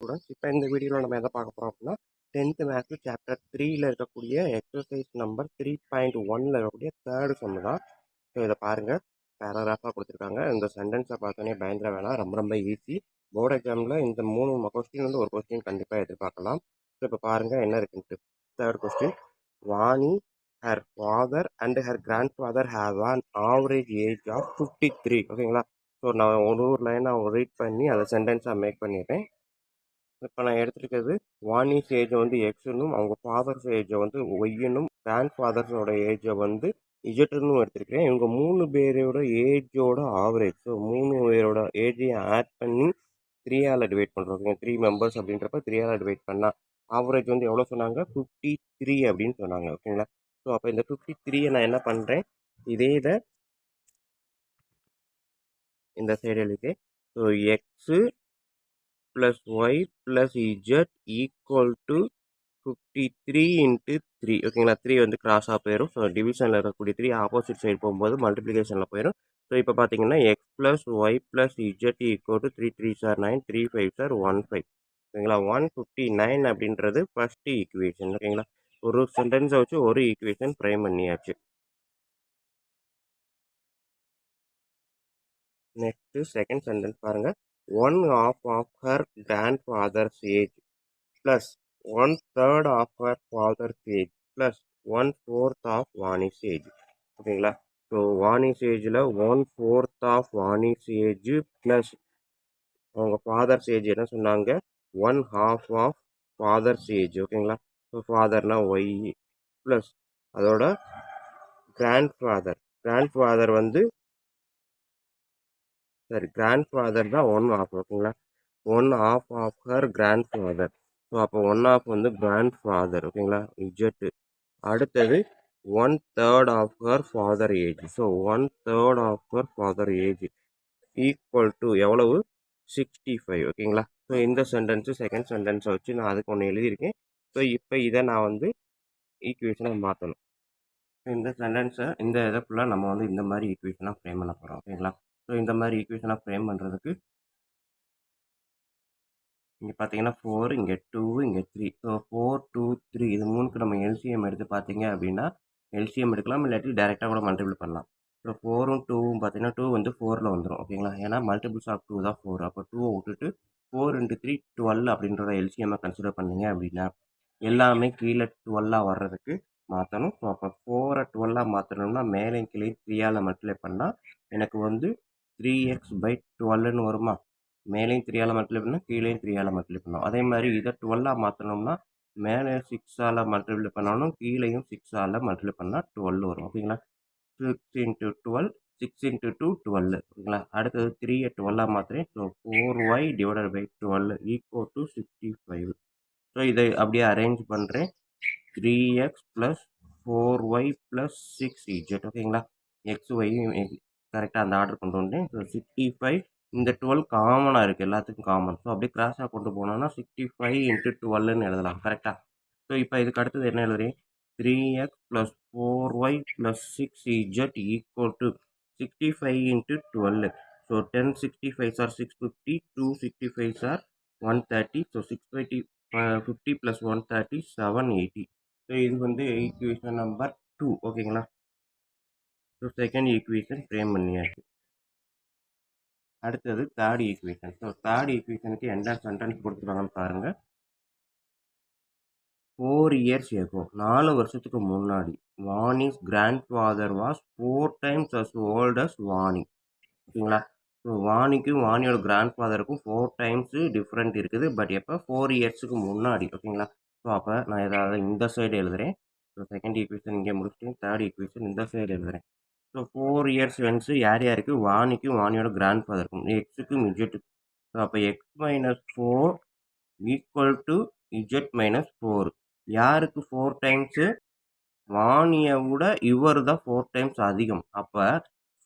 Students. இப்போ இந்த வீடியோவில் நம்ம எதை பார்க்க போகிறோம் அப்படின்னா 10th மேத்ஸ் சாப்டர் 3ல இருக்கக்கூடிய எக்ஸசைஸ் நம்பர் 3.1ல் இருக்கக்கூடிய தேர்டு சம் தான். ஸோ இதை பாருங்கள், பேராகிராஃபாக கொடுத்துருக்காங்க. இந்த சென்டென்ஸை பார்த்தோன்னே பயந்துட வேணாம், ரொம்ப ரொம்ப ஈஸி. போர்டு எக்ஸாமில் இந்த 3 கொஸ்டின் வந்து ஒரு கொஸ்டின் கண்டிப்பாக எதிர்பார்க்கலாம். ஸோ இப்போ பாருங்கள் என்ன இருக்குன்ட்டு. Third question, Vani, her father and her grandfather have an average age of 53. ஓகேங்களா? ஸோ நான் ஒரு லைன் நான் ரீட் பண்ணி அதை சென்டென்ஸாக மேக் பண்ணிடுறேன். இப்போ நான் எடுத்துருக்கிறது வாணிஸ் ஏஜை வந்து எக்ஸ்னும், அவங்க ஃபாதர்ஸ் ஏஜை வந்து ஒய்னும், கிராண்ட் ஃபாதர்ஸோட ஏஜை வந்து இஜெட்டுன்னு எடுத்திருக்கிறேன். இவங்க 3 பேரோட ஏஜோட ஆவரேஜ். ஸோ 3 பேரோட ஏஜையும் ஆட் பண்ணி 3ஆல் டிவைட் பண்ணுறோம். ஓகேங்க, 3 மெம்பர்ஸ் அப்படின்றப்ப 3ஆல் டிவைட் பண்ணால் ஆவரேஜ் வந்து எவ்வளோ சொன்னாங்க? 53 அப்படின்னு சொன்னாங்க. ஓகேங்களா? ஸோ அப்போ இந்த 53 நான் என்ன பண்ணுறேன், இதே இதை இந்த சைடு எழுதிட்டேன். So x plus y plus z equal to 53 into 3. ஓகேங்களா? 3 வந்து கிராஸாக போயிடும். ஸோ டிவிஷனில் இருக்கக்கூடிய 3 ஆப்போசிட் சைடு போகும்போது மல்டிப்ளிகேஷனில் போயிடும். ஸோ இப்போ பார்த்தீங்கன்னா x plus y plus z equal to 3 3 சார் 9, 3 5 சார் 15. ஓகேங்களா? 159 அப்படின்றது ஃபஸ்ட்டு ஈக்குவேஷன். ஓகேங்களா? ஒரு சென்டென்ஸை வச்சு ஒரு ஈக்குவேஷன் ஃப்ரேம் பண்ணியாச்சு. நெக்ஸ்ட்டு செகண்ட் சென்டென்ஸ் பாருங்கள். 1/2 of her grandfather's age plus 1/3 of her father's age plus 1/4 of Vani's age. ஓகேங்களா? ஸோ வாணிஸ் ஏஜில் 1/4 ஆஃப் வாணிஸ் ஏஜ் ப்ளஸ் அவங்க ஃபாதர்ஸ் ஏஜ் என்ன சொன்னாங்க? 1/2 ஆஃப் ஃபாதர்ஸ் ஏஜ். ஓகேங்களா? ஸோ ஃபாதர்னா ஒய் ப்ளஸ் அதோட கிராண்ட் ஃபாதர் வந்து கிராண்ட் ஃபாதர் தான் 1/2. ஓகேங்களா? 1/2 of her grandfather. So அப்போ 1/2 வந்து கிராண்ட் ஃபாதர். ஓகேங்களா? இஜெட்டு. அடுத்தது 1/3 of her father age. So 1/3 of her father age equal to எவ்வளவு? 65. ஓகேங்களா? ஸோ இந்த சென்டென்ஸு செகண்ட் சென்டென்ஸை வச்சு நான் அதுக்கு ஒன்று எழுதியிருக்கேன். ஸோ இப்போ இதை நான் வந்து ஈக்குவேஷனாக மாற்றணும். இந்த சென்டென்ஸை இந்த இதை ஃபுல்லாக நம்ம வந்து இந்த மாதிரி ஈக்குவேஷனாக ஃப்ரேம் பண்ண போகிறோம். ஓகேங்களா? ஸோ இந்த மாதிரி ஈக்குவேஷனாக ஃப்ரேம் பண்ணுறதுக்கு இங்கே பார்த்தீங்கன்னா 4, இங்கே 2, இங்கே 3. ஸோ 4, 2, 3 இது 3க்கு நம்ம எல்சிஎம் எடுத்து பார்த்தீங்க அப்படின்னா எல்சிஎம் எடுக்கலாம், இல்லாட்டி டேரெக்டாக கூட மல்டிபிள் பண்ணலாம். ஸோ 4ம் 2ம் பார்த்தீங்கன்னா 2 வந்து 4ல் வந்துடும். ஓகேங்களா? ஏன்னா மல்டிபிள்ஸ் ஆஃப் 2 தான் 4. அப்போ 2 விட்டுட்டு 4 × 3 12 அப்படின்றத எல்சிஎம்மை கன்சிடர் பண்ணீங்க அப்படின்னா எல்லாமே கீழே 12 வர்றதுக்கு மாற்றணும். ஸோ அப்போ 4 12 மாற்றணும்னா மேலே கீழே 3ஆல் மல்டிப்ளை பண்ணால் எனக்கு வந்து 3x/12ன்னு வருமா? மேலேயும் 3ஆல் மல்டிப்ளை பண்ணால் கீழேயும் 3ஆல் மல்டிப்ளை பண்ணணும். அதே மாதிரி இதை 12 மாற்றணும்னா மேலே 6ஆல் மல்டிப்ளை பண்ணணும், கீழேயும் 6ஆல் மல்டிப்ளை பண்ணால் 12 வரும். ஓகேங்களா? 6 × 12, 6 × 2 12. ஓகேங்களா? அடுத்தது 3யை 12 மாற்றுறேன். So 4y/12 equal to 65. So இதை அப்படியே அரேஞ்ச் பண்ணுறேன். 3x plus 4y plus 6z. ஓகேங்களா? எக்ஸ் ஒய்யும் கரெக்டாக அந்த ஆர்டர் கொண்டு வந்தேன். ஸோ 65, இந்த 12 காமனாக இருக்குது, எல்லாத்துக்கும் காமன். ஸோ அப்படியே கிராஸாக கொண்டு போனோம்னா 65 × 12ன்னு எழுதலாம். கரெக்டாக? ஸோ இப்போ இதுக்கு அடுத்தது என்ன எழுதுறேன்? 3x plus 4y plus 6z equal to 65 × 12. So 10 65s are 650, 2 65s are 130. So 650 50 + 130 780. So இது வந்து ஈக்குவேஷன் நம்பர் 2. ஓகேங்களா? ஸோ செகண்ட் ஈக்குவேஷன் ஃப்ரேம் பண்ணியாச்சு. அடுத்தது தேர்ட் ஈக்குவேஷன். ஸோ தேர்ட் ஈக்குவேஷனுக்கு எந்த சென்டென்ஸ் கொடுத்துருக்காங்கன்னு பாருங்கள். 4 years ago, 4 வருஷத்துக்கு முன்னாடி Vani's grandfather was 4 times as old as Vani. ஓகேங்களா? ஸோ வாணிக்கும் வாணியோட கிராண்ட் ஃபாதருக்கும் 4 times டிஃப்ரெண்ட் இருக்குது. பட் எப்போ? 4 இயர்ஸுக்கு முன்னாடி. ஓகேங்களா? ஸோ அப்போ நான் ஏதாவது இந்த சைடு எழுதுகிறேன். ஸோ செகண்ட் ஈக்குவேஷன் இங்கே முடிச்சுட்டு தேர்ட் ஈக்குவேஷன் இந்த சைடு எழுதுகிறேன். ஸோ 4 இயர்ஸ் வென்ஸு யார் யாருக்கு? வாணிக்கும் வாணியோட கிராண்ட் ஃபாதருக்கும், எக்ஸுக்கும் இஜெட்டுக்கும். ஸோ அப்போ x-4 ஈக்குவல் டு z-4. யாருக்கு 4 டைம்ஸு? வாணியை விட இவர் தான் 4 டைம்ஸ் அதிகம். அப்போ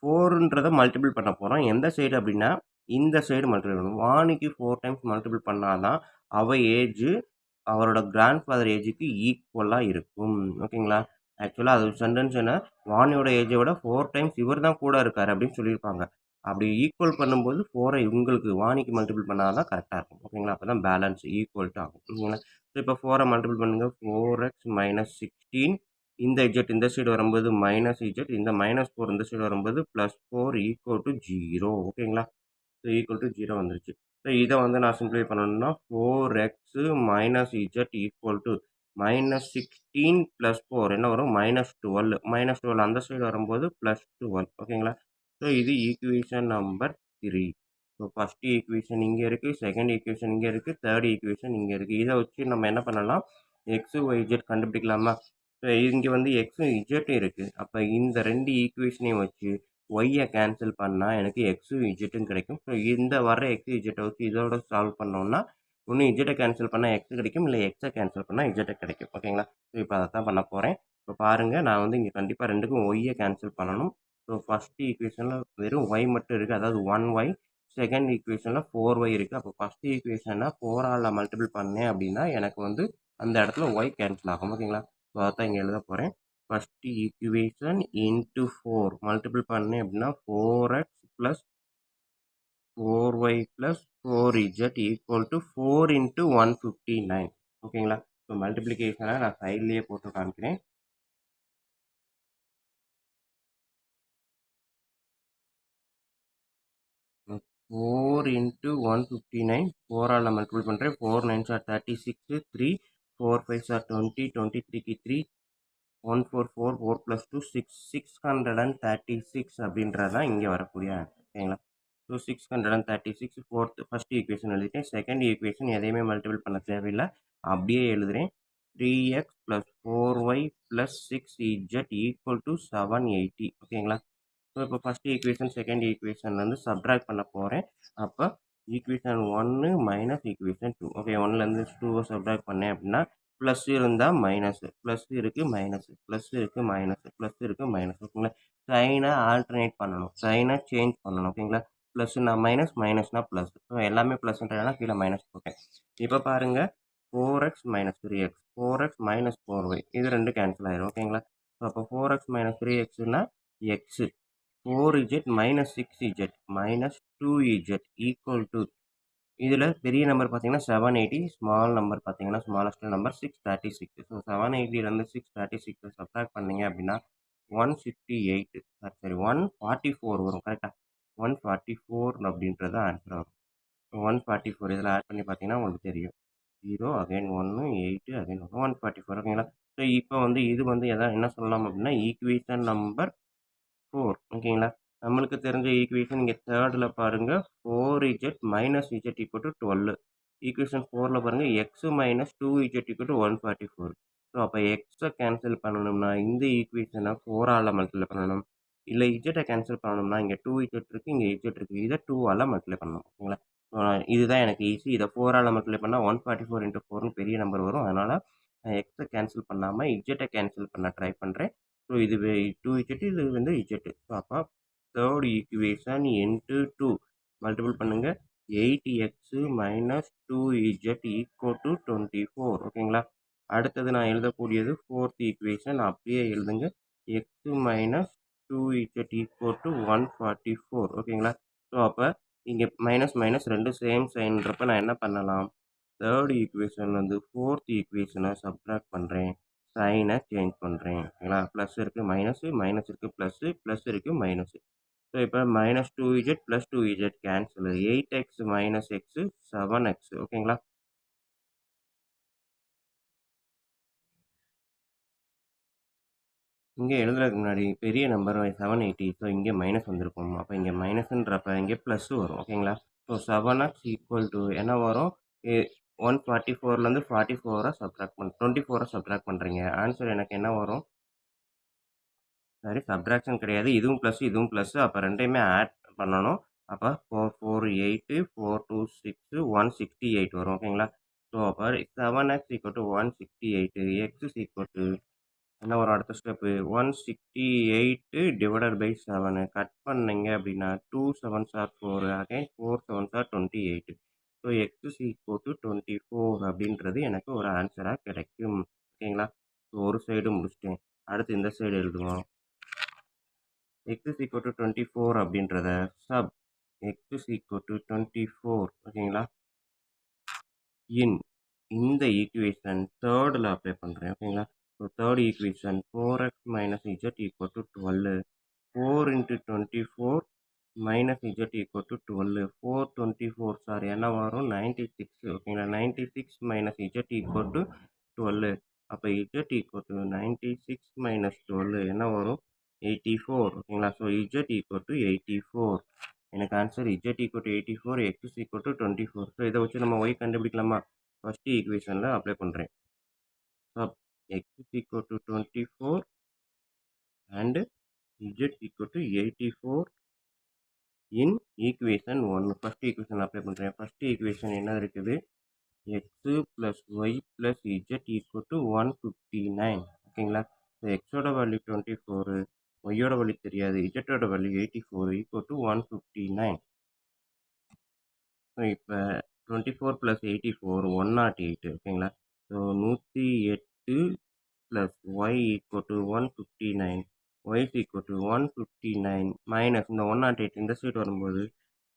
4ன்றதை மல்டிபிள் பண்ண போகிறோம். எந்த சைடு அப்படின்னா இந்த சைடு மல்டிபிள் பண்ணணும். வாணிக்கு 4 டைம்ஸ் மல்டிபிள் பண்ணால் தான் ஏஜு அவரோட கிராண்ட் ஃபாதர் ஏஜுக்கு ஈக்குவலாக இருக்கும். ஓகேங்களா? ஆக்சுவலாக அது சென்டென்ஸ் என்ன? வாணியோட ஏஜை விட 4 டைம்ஸ் இவர் தான் கூட இருக்கார் அப்படின்னு சொல்லியிருப்பாங்க. அப்படி ஈக்குவல் பண்ணும்போது 4ஐ உங்களுக்கு வாணிக்கு மல்டிபிள் பண்ணா தான் கரெக்ட்டா இருக்கும். ஓகேங்களா? அப்ப தான் பேலன்ஸ் ஈக்குவல் டூ ஆகும். ஓகேங்களா? ஸோ இப்போ 4ஐ மல்டிபிள் பண்ணுங்க. 4x - 16 இந்த இசட் இந்த சைடு வரும்போது மைனஸ் இசட் இந்த -4 இந்த சைடு வரும்போது +4 ஈக்குவல் டூ 0 ஓகேங்களா? ஸோ ஈக்குவல் டூ 0 வந்துருச்சு. ஸோ இத வந்து நான் சிம்ப்ளிஃபை பண்ணணும்னா 4x - z ஈக்குவல் டூ -16 + 4 என்ன வரும்? -12 -12 அந்த சைடு வரும்போது +12 ஓகேங்களா? ஸோ இது equation number 3. So first equation இங்க இருக்கு. செகண்ட் ஈக்குவேஷன் இங்க இருக்கு. தேர்ட் ஈக்குவேஷன் இங்க இருக்கு. இத வச்சு நம்ம என்ன பண்ணலாம்? x, y, z கண்டுபிடிக்கலாமா? ஸோ இங்க வந்து xம் zம் இருக்கு. அப்ப இந்த 2 ஈக்குவேஷனையும் வச்சு ஒய்யை கேன்சல் பண்ணால் எனக்கு எக்ஸும் இஜெட்டும் கிடைக்கும். ஸோ இந்த வர எக்ஸ் இஜெட்டை வச்சு இதோட சால்வ் பண்ணோம்னா ஒன்று இஜெட்டை கேன்சல் பண்ணால் எக்ஸ் கிடைக்கும், இல்லை எக்ஸை கேன்சல் பண்ணால் இஜெட்டை கிடைக்கும். ஓகேங்களா? ஸோ இப்போ அதை தான் பண்ண போகிறேன். இப்போ பாருங்கள், நான் வந்து இங்கே கண்டிப்பாக ரெண்டுக்கும் ஒய்யை கேன்சல் பண்ணணும். ஸோ ஃபஸ்ட் ஈக்குவேஷனில் வெறும் ஒய் மட்டும் இருக்குது, அதாவது 1y. செகண்ட் ஈக்குவேஷனில் 4y இருக்குது. அப்போ ஃபஸ்ட் ஈக்குவேஷனை 4ஆல் மல்டிபிள் பண்ணேன் அப்படின்னா எனக்கு வந்து அந்த இடத்துல ஒய் கேன்சல் ஆகும். ஓகேங்களா? ஸோ அதான் இங்கே எழுத போகிறேன். ஃபர்ஸ்ட் ஈக்குவேஷன் இன்ட்டு 4 மல்டிபிள் பண்ணேன் அப்படின்னா 4x plus 4y plus 4z equal to 4 into 159. ஓகேங்களா? ஸோ மல்டிப்ளிகேஷனை நான் சைட்லேயே போட்டு காமிக்கிறேன். ஃபோர் இன்ட்டு 159 4ஆல் நான் மல்டிபிள் பண்ணுறேன். 4 9s are 36, 3 4 5s are 20, 23க்கு 3 144 4 + 2 6 636 அப்படின்றது தான் இங்கே வரக்கூடிய ஆன்சர். ஓகேங்களா? ஸோ 636 ஃபர்ஸ்ட் ஈக்குவேஷன் எழுதிட்டேன். செகண்ட் ஈக்குவேஷன் எதையுமே மல்டிபிள் பண்ண தேவையில்லை, அப்படியே எழுதுகிறேன். 3x + 4y + 6z equal to 780. ஓகேங்களா? ஸோ இப்போ ஃபர்ஸ்ட் ஈக்குவேஷன் செகண்ட் ஈக்குவேஷன்லேருந்து சப்ட்ராக்ட் பண்ண போகிறேன். அப்போ ஈக்குவேஷன் 1 மைனஸ் ஈக்குவேஷன் 2. ஓகே, 1லேருந்து 2வை சப்ட்ராக்ட் பண்ணேன் அப்படின்னா ப்ளஸ் இருந்தால் மைனஸ், ப்ளஸ் இருக்குது மைனஸ், ப்ளஸ் இருக்குது மைனஸ், ப்ளஸ் இருக்குது மைனஸ். ஓகேங்களா? சைனை ஆல்டர்னேட் பண்ணணும், சைனை சேஞ்ச் பண்ணணும். ஓகேங்களா? ப்ளஸ்னா மைனஸ், மைனஸ்னா ப்ளஸ். ஸோ எல்லாமே ப்ளஸ்ன்றதுனால கீழே மைனஸ் போட்டேன். இப்போ பாருங்கள், 4x - 3x 4x - 4y இது ரெண்டு கேன்சல் ஆயிரும். ஓகேங்களா? ஸோ அப்போ 4x - 3xனா x 4z - 6z - 2z equal to இதில் பெரிய நம்பர் பார்த்தீங்கன்னா 780, ஸ்மால் நம்பர் பார்த்தீங்கன்னா ஸ்மாலஸ்ட் நம்பர் 636. ஸோ 780லேருந்து 636 சப்ட்ராக்ட் பண்ணீங்க அப்படின்னா 158 சரி 144 வரும். கரெக்டாக 144 அப்படின்றது ஆன்சர் வரும். 144 இதில் ஆட் பண்ணி பார்த்தீங்கன்னா உங்களுக்கு தெரியும். 0 அகைன் 1 8 அகைன் 144. ஓகேங்களா? ஸோ இப்போ வந்து இது வந்து என்ன சொல்லலாம் அப்படின்னா ஈக்குவேஷன் நம்பர் 4. ஓகேங்களா? நம்மளுக்கு தெரிஞ்ச ஈக்குவேஷன் இங்கே தேர்டில் பாருங்க, 4z - z = 12. ஈக்குவேஷன் 4ல் பாருங்க, x - 2z = 144. ஸோ அப்போ எக்ஸை கேன்சல் பண்ணணும்னா இந்த ஈக்குவேஷனை 4ஆல் மல்டிப்ளை பண்ணணும். இல்லை இஜெட்டை கேன்சல் பண்ணணும்னா இங்கே 2z இருக்குது, இங்கே z இருக்குது, இதை 2ஆல் மல்டிப்ளை பண்ணணும். ஓகேங்களா? இதுதான் எனக்கு ஈஸி. இதை 4ஆல் மல்டிப்ளை பண்ணால் 144 × 4ன்னு பெரிய நம்பர் வரும். அதனால் நான் எக்ஸை கேன்சல் பண்ணாமல் இஜெட்டை கேன்சல் பண்ண ட்ரை பண்ணுறேன். ஸோ இது 2z, இது வந்து z. ஸோ அப்போ தேர்ட் ஈக்குவேஷன் இன்ட்டு 2 மல்டிபிள் பண்ணுங்க. 8x - 2z equal to 24. ஓகேங்களா? அடுத்தது நான் எழுதக்கூடியது ஃபோர்த் ஈக்குவேஷன், அப்படியே எழுதுங்க. x - 2z equal to 144. ஓகேங்களா? ஸோ அப்போ இங்கே மைனஸ் மைனஸ் ரெண்டு சேம் சைன்றப்ப நான் என்ன பண்ணலாம்? தேர்ட் ஈக்குவேஷன் வந்து ஃபோர்த் ஈக்குவேஷனை சப்ட்ராக்ட் பண்ணுறேன், சைனை சேஞ்ச் பண்ணுறேன். ஓகேங்களா? ப்ளஸ் இருக்குது மைனஸு, மைனஸ் இருக்குது ப்ளஸ்ஸு, ப்ளஸ் இருக்குது மைனஸு. ஸோ இப்போ -2z + 2z cancel. 8x - x 7x. ஓகேங்களா? இங்கே எழுதுறதுக்கு முன்னாடி பெரிய நம்பர் 780. ஸோ இங்கே மைனஸ் வந்திருக்கும். அப்போ இங்கே மைனஸ்ன்றப்ப இங்கே ப்ளஸ்ஸு வரும். ஓகேங்களா? ஸோ 7x ஈக்குவல் டு என்ன வரும்? 144லேருந்து 44 சப்ட்ராக்ட் 24 சப்ட்ராக்ட் பண்ணுறீங்க. ஆன்சர் எனக்கு என்ன வரும்? சரி, சப்ட்ராக்ஷன் கிடையாது. இதுவும் ப்ளஸ், இதுவும் ப்ளஸ். அப்போ ரெண்டையுமே ஆட் பண்ணணும். அப்போ 4 4 8 4 2 6 168 வரும். ஓகேங்களா? ஸோ அப்போ 7x = 168 x என்ன வரும் அடுத்த ஸ்டெப்பு? 168 டிவைடட் பை 7 கட் பண்ணீங்க அப்படின்னா 2 7s are 4 again 4 7s are 28. So x = 24 அப்படின்றது எனக்கு ஒரு ஆன்சராக கிடைக்கும். ஓகேங்களா? ஸோ ஒரு சைடு முடிச்சிட்டேன். அடுத்து இந்த சைடு எழுதுவோம். எக்ஸ் இஸ் ஈக்குவல் டு 24 அப்படின்றத sub x is equal to 24 ஓகேங்களா இன் இந்த ஈக்குவேஷன் தேர்டில் அப்ளை பண்ணுறேன் ஓகேங்களா. So third equation 4x minus Z equal to 12 4 into 24 minus Z equal to 12 424 sir என்ன வரும் 96 ஓகேங்களா. 96 மைனஸ் இஜட் ஈக்குவல் டு 12 அப்போ இஜட் ஈக்குவல் டு 96 மைனஸ் 12 என்ன வரும் 84 ஓகேங்களா. ஸோ இஜட் ஈக்குவல் டு 84 எனக்கு answer z equal to 84 x equal to 24. So இதை வச்சு நம்ம ஒய் கண்டுபிடிக்கலாமா. ஃபஸ்ட்டு ஈக்குவேஷனில் அப்ளை பண்ணுறேன். Sub x is equal to 24 and z equal to 84 in equation 1. First equation apply பண்ணுறேன். ஃபஸ்ட் ஈக்குவேஷன் என்ன இருக்குது x plus y plus z equal to 159 ஓகேங்களா. ஸோ எக்ஸோட வேல்யூ 24 ஒய்யோட வேல்யூ தெரியாது இஜட்டோட வேல்யூ 84 ஈக்குவல் டு 159. ஸோ இப்போ 24 ப்ளஸ் 84 108 ஓகேங்களா. So 108 plus y equal to 159 y is equal to 159 minus இந்த 108 இந்த சைடு வரும்போது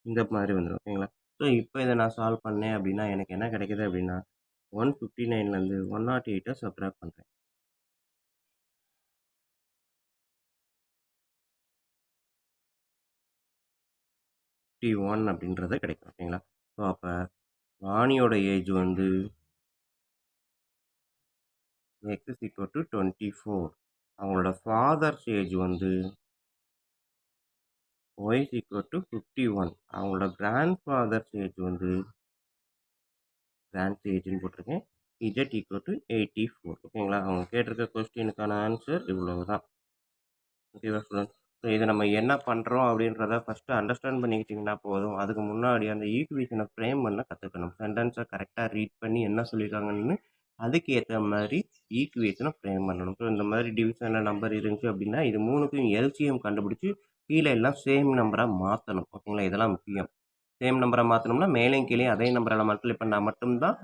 இந்த மாதிரி வந்துடும் ஓகேங்களா. ஸோ இப்போ இதை நான் சால்வ் பண்ணேன் அப்படின்னா எனக்கு என்ன கிடைக்குது அப்படின்னா 159லேருந்து 108 சப்ட்ராக்ட் பண்ணுறேன். 51 அப்படின்றது கிடைக்கும் ஓகேங்களா. ஸோ அப்போ ராணியோட ஏஜ் வந்து எக்ஸ் இஸ் ஈக்குவல் டு 24 அவங்களோட ஃபாதர்ஸ் ஏஜ் வந்து ஒய் இஸ் ஈக்குவல் டு 51 அவங்களோட கிராண்ட் ஃபாதர்ஸ் ஏஜ் வந்து கிராண்ட் ஏஜ்னு போட்டிருக்கேன் இஜட் ஈக்குவல் டு 84 ஓகேங்களா. அவங்க கேட்டிருக்க கொஸ்டினுக்கான ஆன்சர் இவ்வளவு தான் ஓகேவா ஸ்டூடெண்ட்ஸ். ஸோ இதை நம்ம என்ன பண்ணுறோம் அப்படின்றத ஃபஸ்ட்டு அண்டர்ஸ்டாண்ட் பண்ணிக்கிட்டிங்கன்னா போதும். அதுக்கு முன்னாடி அந்த ஈக்குவேஷனை ஃப்ரேம் பண்ண கற்றுக்கணும். சென்டென்ஸை கரெக்டாக ரீட் பண்ணி என்ன சொல்லியிருக்காங்கன்னு அதுக்கு ஏற்ற மாதிரி ஈக்குவேஷனை ஃப்ரேம் பண்ணணும். ஸோ இந்த மாதிரி டிவிஷனில் நம்பர் இருந்துச்சு அப்படின்னா இது மூணுக்கும் எல்சிஎம் கண்டுபிடிச்சி கீழே எல்லாம் சேம் நம்பராக மாற்றணும் ஓகேங்களா. இதெல்லாம் முக்கியம். சேம் நம்பரை மாற்றணும்னா மேலேயும் கீழே அதே நம்பரால் மல்டிப்ளை பண்ணால் மட்டும்தான்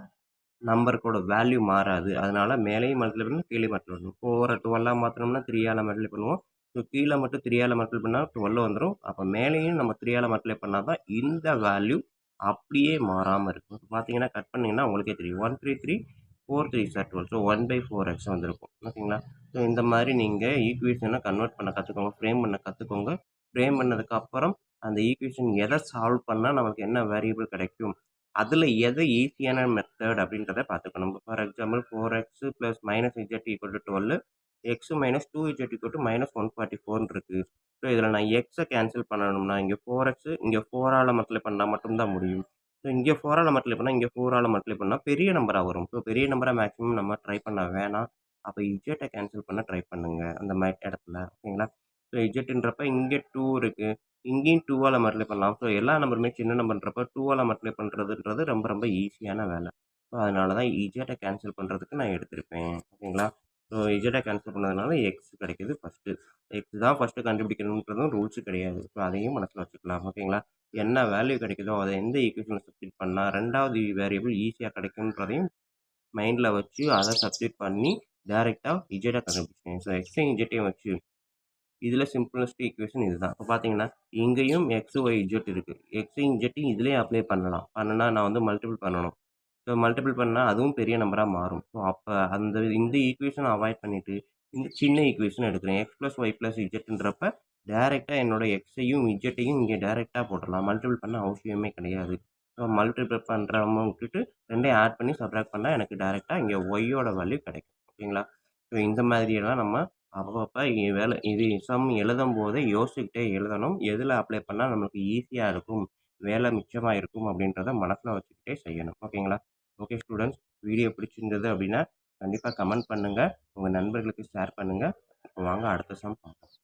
நம்பருக்கோட வேல்யூ மாறாது. அதனால மேலேயும் மல்டிப்ளை பண்ணணும் கீழே மல்டிப்ளை பண்ணணும். 4 12 மாற்றணும்னா 3ஆல் மல்டிப்ளை பண்ணுவோம். ஸோ கீழே மட்டும் 3ஆல் மல்டிப்ளை பண்ணால் 12 வந்துடும். அப்போ மேலேயும் நம்ம 3ஆல் மல்டிப்ளை பண்ணால் தான் இந்த வேல்யூ அப்படியே மாறாமல் இருக்கும். இப்போ பார்த்தீங்கன்னா கட் பண்ணிங்கன்னா உங்களுக்கே தெரியும் 133 4 3 சார் 12. ஸோ 1/4x வந்திருக்கும் ஓகேங்களா. ஸோ இந்த மாதிரி நீங்கள் ஈக்குவேஷனை கன்வெர்ட் பண்ண கற்றுக்கோங்க, ஃப்ரேம் பண்ண கற்றுக்கோங்க. ஃப்ரேம் பண்ணதுக்கப்புறம் அந்த ஈக்குவேஷன் எதை சால்வ் பண்ணால் நமக்கு என்ன வேரியபிள் கிடைக்கும் அதில் எது ஈஸியான மெத்தட் அப்படின்றத பார்த்துக்கணும். For example 4x plus minus Z equal to 12 X minus 2z equal to minus 144 இருக்குது. ஸோ இதில் நான் எக்ஸை கேன்சல் பண்ணணும்னா இங்கே 4x இங்கே 4ஆல் மல்டிப்ளை பண்ணால் மட்டும்தான் முடியும். ஸோ இங்கே 4ஆல் மல்டிப்ளை பண்ணால் இங்கே 4ஆல் மல்டிப்ளை பண்ணால் பெரிய நம்பராக வரும். ஸோ பெரிய நம்பராக மேக்ஸிமம் நம்ம ட்ரை பண்ண வேணாம். அப்போ இஜெட்டை கேன்சல் பண்ண ட்ரை பண்ணுங்கள் அந்த மாதிரி இடத்துல ஓகேங்களா. ஸோ இஜெட்டுன்றப்ப இங்கே 2 இருக்குது, இங்கேயும் 2ஆல் மல்டிப்ளை பண்ணலாம். ஸோ எல்லா நம்பருமே சின்ன நம்பர்ன்றப்ப 2ஆல் மல்டிப்ளை பண்ணுறதுன்றது ரொம்ப ரொம்ப ஈஸியான வேலை. ஸோ அதனால தான் இஜெட்டை கேன்சல் பண்ணுறதுக்கு நான் எடுத்திருப்பேன் ஓகேங்களா. ஸோ இஜெட்டை கேன்சல் பண்ணதுனால எக்ஸ் கிடைக்கிது ஃபஸ்ட்டு. எக்ஸ் தான் ஃபஸ்ட்டு கண்டுபிடிக்கணுன்றதும் ரூல்ஸு கிடையாது. ஸோ அதையும் மனசில் வச்சுக்கலாம் ஓகேங்களா. என்ன வேல்யூ கிடைக்குதோ அதை எந்த ஈக்குவேஷனில் சப்ஸ்டிட் பண்ணால் ரெண்டாவது வேரியபிள் ஈஸியாக கிடைக்குன்றதையும் மைண்டில் வச்சு அதை சப்ஸ்டிட் பண்ணி டேரெக்டாக இஜெட்டை கண்டுபிடிச்சேன். ஸோ எக்ஸையும் இஜெட்டையும் வச்சு இதில் சிம்பிளஸ்ட் ஈக்குவேஷன் இதுதான். இப்போ பார்த்தீங்கன்னா இங்கேயும் எக்ஸ் ஒய் இஜெட் இருக்குது. எக்ஸையும் இஜெட்டையும் இதுலேயும் அப்ளை பண்ணலாம். பண்ணனா நான் வந்து மல்டிபிள் பண்ணணும். ஸோ மல்டிபிள் பண்ணால் அதுவும் பெரிய நம்பராக மாறும். ஸோ அப்போ இந்த ஈக்குவேஷனை அவாய்ட் பண்ணிவிட்டு இந்த சின்ன ஈக்குவேஷன் எடுக்கிறேன். எக்ஸ் ப்ளஸ் ஒய் ப்ளஸ் இஜெட்டுன்றப்ப டேரெக்டாக என்னோட எக்ஸையும் இஜெட்டையும் இங்கே டேரெக்டாக போட்டுடலாம். மல்டிபிள் பண்ண அவசியமே கிடையாது. ஸோ மல்டிபிள் பண்ணுறவங்க விட்டுட்டு ரெண்டையும் ஆட் பண்ணி சப்ராக்ட் பண்ணால் எனக்கு டேரெக்டாக இங்கே ஒய்யோட வேல்யூ கிடைக்கும் ஓகேங்களா. ஸோ இந்த மாதிரியெல்லாம் நம்ம அப்பப்போ இது சம் எழுதும் போதே யோசிச்சுக்கிட்டே எழுதணும். எதில் அப்ளை பண்ணால் நம்மளுக்கு ஈஸியாக இருக்கும், வேலை மிச்சமாக இருக்கும் அப்படின்றத மனசில் வச்சுக்கிட்டே செய்யணும் ஓகேங்களா. ஓகே ஸ்டூடெண்ட்ஸ், வீடியோ பிடிச்சிருந்தது அப்படின்னா கண்டிப்பாக கமெண்ட் பண்ணுங்கள், உங்கள் நண்பர்களுக்கு ஷேர் பண்ணுங்கள். இப்போ வாங்க அடுத்த சம் பார்க்கலாம்.